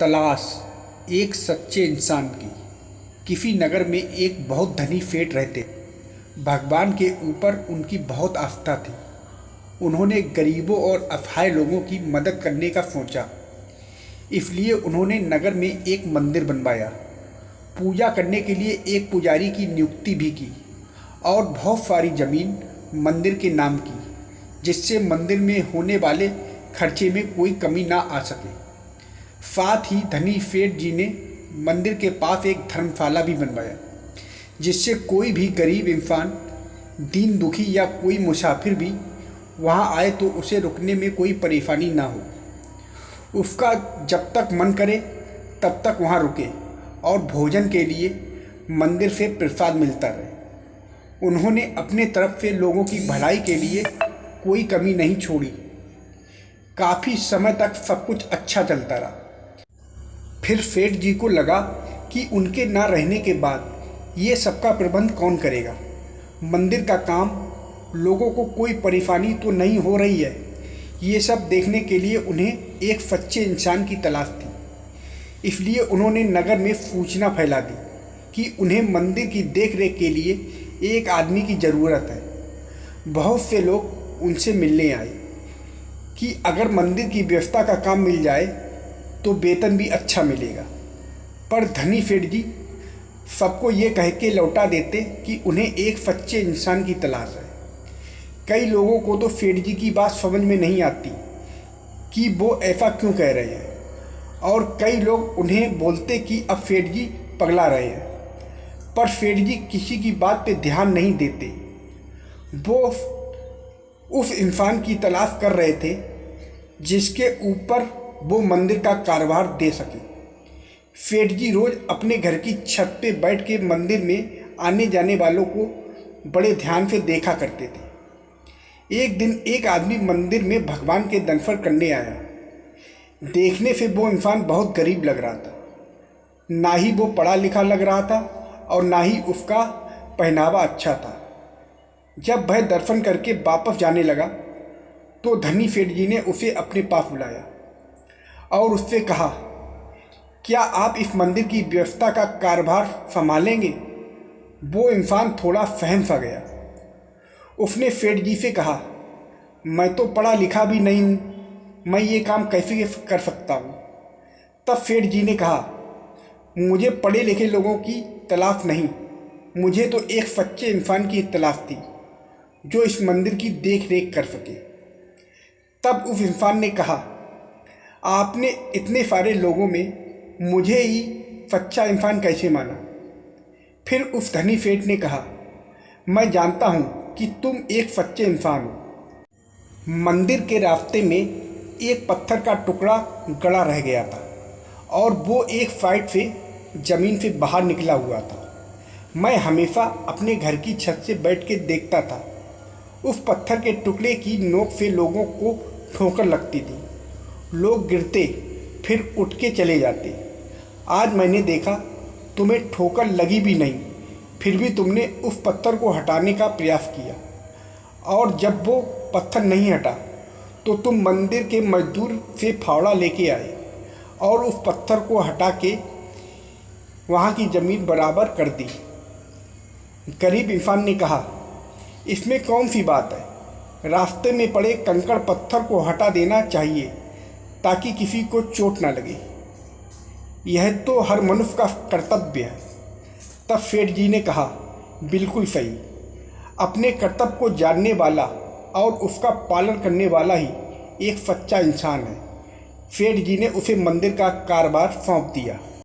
तलाश एक सच्चे इंसान की। किसी नगर में एक बहुत धनी सेठ रहते। भगवान के ऊपर उनकी बहुत आस्था थी। उन्होंने गरीबों और असहाय लोगों की मदद करने का सोचा, इसलिए उन्होंने नगर में एक मंदिर बनवाया, पूजा करने के लिए एक पुजारी की नियुक्ति भी की और बहुत सारी ज़मीन मंदिर के नाम की, जिससे मंदिर में होने वाले खर्चे में कोई कमी ना आ सके। साथ ही धनी सेठ जी ने मंदिर के पास एक धर्मशाला भी बनवाया, जिससे कोई भी गरीब इंसान, दीन दुखी या कोई मुसाफिर भी वहां आए तो उसे रुकने में कोई परेशानी ना हो। उसका जब तक मन करे तब तक वहां रुके और भोजन के लिए मंदिर से प्रसाद मिलता रहे। उन्होंने अपने तरफ से लोगों की भलाई के लिए कोई कमी नहीं छोड़ी। काफ़ी समय तक सब कुछ अच्छा चलता रहा। फिर सेठ जी को लगा कि उनके ना रहने के बाद ये सबका प्रबंध कौन करेगा। मंदिर का काम, लोगों को कोई परेशानी तो नहीं हो रही है, ये सब देखने के लिए उन्हें एक सच्चे इंसान की तलाश थी। इसलिए उन्होंने नगर में सूचना फैला दी कि उन्हें मंदिर की देखरेख के लिए एक आदमी की ज़रूरत है। बहुत से लोग उनसे मिलने आए कि अगर मंदिर की व्यवस्था का काम मिल जाए तो वेतन भी अच्छा मिलेगा। पर धनी सेठ जी सबको ये कह के लौटा देते कि उन्हें एक सच्चे इंसान की तलाश है। कई लोगों को तो सेठ जी की बात समझ में नहीं आती कि वो ऐसा क्यों कह रहे हैं, और कई लोग उन्हें बोलते कि अब सेठ जी पगला रहे हैं। पर सेठ जी किसी की बात पे ध्यान नहीं देते। वो उस इंसान की तलाश कर रहे थे जिसके ऊपर वो मंदिर का कारोबार दे सके। सेठ जी रोज़ अपने घर की छत पे बैठ के मंदिर में आने जाने वालों को बड़े ध्यान से देखा करते थे। एक दिन एक आदमी मंदिर में भगवान के दर्शन करने आया। देखने से वो इंसान बहुत गरीब लग रहा था। ना ही वो पढ़ा लिखा लग रहा था और ना ही उसका पहनावा अच्छा था। जब वह दर्शन करके वापस जाने लगा तो धनी सेठ जी ने उसे अपने पास बुलाया और उससे कहा, क्या आप इस मंदिर की व्यवस्था का कारोबार संभालेंगे? वो इंसान थोड़ा सहम सा गया। उसने सेठ जी से कहा, मैं तो पढ़ा लिखा भी नहीं हूँ, मैं ये काम कैसे कर सकता हूँ? तब सेठ जी ने कहा, मुझे पढ़े लिखे लोगों की तलाश नहीं, मुझे तो एक सच्चे इंसान की तलाश थी जो इस मंदिर की देख रेख कर सके। तब उस इंसान ने कहा, आपने इतने सारे लोगों में मुझे ही सच्चा इंसान कैसे माना? फिर उस धनी सेठ ने कहा, मैं जानता हूँ कि तुम एक सच्चे इंसान हो। मंदिर के रास्ते में एक पत्थर का टुकड़ा गड़ा रह गया था और वो एक साइड से ज़मीन से बाहर निकला हुआ था। मैं हमेशा अपने घर की छत से बैठ के देखता था। उस पत्थर के टुकड़े की नोक से लोगों को ठोकर लगती थी। लोग गिरते फिर उठ के चले जाते। आज मैंने देखा तुम्हें ठोकर लगी भी नहीं, फिर भी तुमने उस पत्थर को हटाने का प्रयास किया, और जब वो पत्थर नहीं हटा तो तुम मंदिर के मजदूर से फावड़ा लेके आए और उस पत्थर को हटा के वहाँ की ज़मीन बराबर कर दी। गरीब इंसान ने कहा, इसमें कौन सी बात है? रास्ते में पड़े कंकड़ पत्थर को हटा देना चाहिए ताकि किसी को चोट ना लगे। यह तो हर मनुष्य का कर्तव्य है। तब सेठ जी ने कहा, बिल्कुल सही। अपने कर्तव्य को जानने वाला और उसका पालन करने वाला ही एक सच्चा इंसान है। सेठ जी ने उसे मंदिर का कारोबार सौंप दिया।